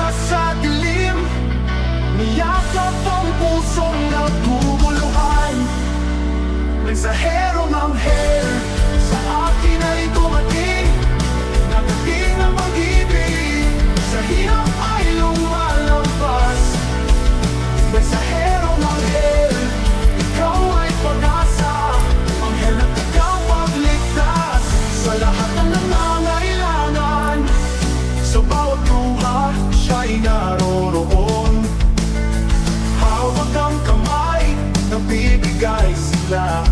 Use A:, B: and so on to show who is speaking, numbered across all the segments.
A: umaasa sa dilim, niyakap ang pusong naguguluhan. Mensahero ng hell, sa akin ay dumating, nagdating ang pag-ibig, sa hirap ay lumalabas. Mensahero ng hell, ikaw ay pag-asa, anghel na tagapagligtas sa lahat ng nangangailangan. Sa bawat luha, siya'y naroroon. Hawak ang kamay, nabibigay sila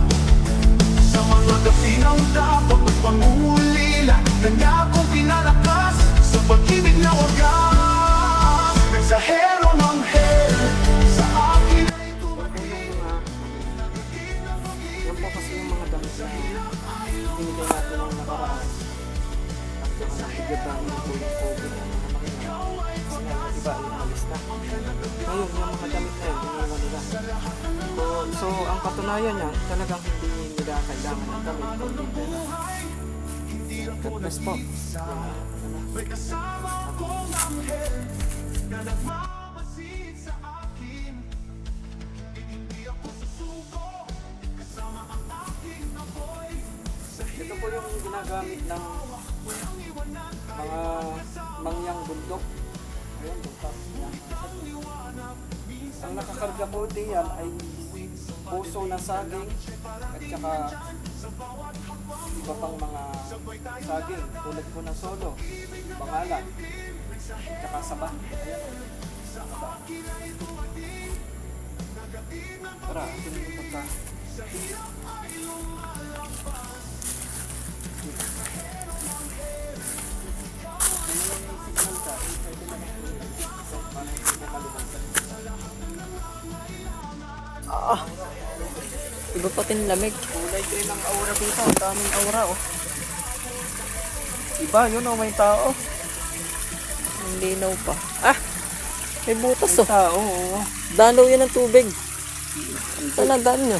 A: sa mga dafinang dapat magpangulila. Kanya kong pinalakas sa pag-ibig na wagas. Mensahero ng hell, sa akin ay dumating.
B: Yan po kasi yung mga damit na binigay natin ng nakaraan. At nakakigyan namin po yung COVID ng mga makina. Kasi nga yung iba ay umalis na. Ngayon, yung mga damit na yun, iniwan nila. So ang katunayan niya, talagang hindi nila kailangan ng damit. God bless po.
A: May kasama kong anghel na nagmamasid sa akin. Hindi ako susuko, kasama ang aking apoy.
B: Ito po yung ginagamit ng mga mangyang bundok. Ayan, bukas yan. Ang nakakarga po diyan ay puso ng saging at saka iba pang mga saging tulad po ng solo, bangalan, at saka saba. Ayan. Tara, atin yung pagka.
C: Iba pa lamig.
B: Kulay green ang aura dito. Ang daming aura, oh. Iba, yun, oh, may tao.
C: Ang linaw pa. Ah! May butas
B: May
C: oh.
B: tao, oh.
C: Dalaw yun ng tubig. Saan nagdaan nyo?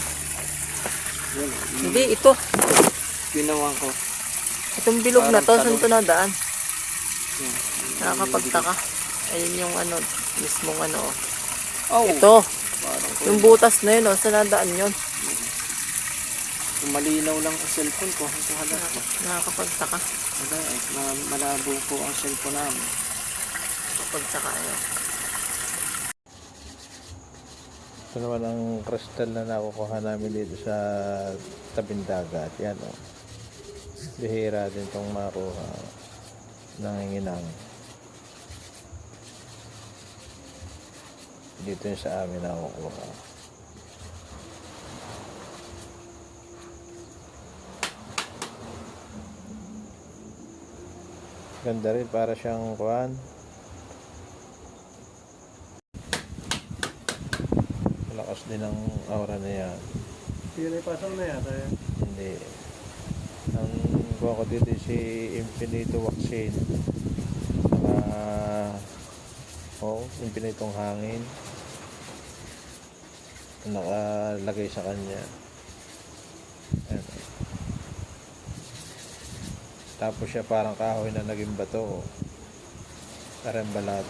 B: Yun,
C: Hindi, ito.
B: ginawa ko.
C: Itong bilog na to,
B: Parang
C: saan to nadaan?
B: Yun.
C: Nakakapagtaka. Ayun yung ano, mismong ano oh.
B: Oh,
C: Ito.
B: parang
C: Yung butas na yun oh, saan nadaan yun?
B: kung malinaw lang ang cellphone ko, ito halat ko.
C: Nakakapagtaka.
B: Wala, eh, malabo po ang cellphone namin.
C: Pagtaka yun.
D: Ito naman ang crystal na nakukuha namin dito sa tabing dagat. Yan o. Bihira din itong makuha. Nanginginang. Dito yung sa amin nakukuha. Ganda rin, para siyang kuhan. Malakas din ang aura na yan.
B: Yun ay pasang na yata yan.
D: Hindi. Ang kuha ko dito si Infinito Vaccine. Infinitong hangin. Nakalagay sa kanya. Ayan. Tapos siya parang kahoy na naging bato. Parang balat.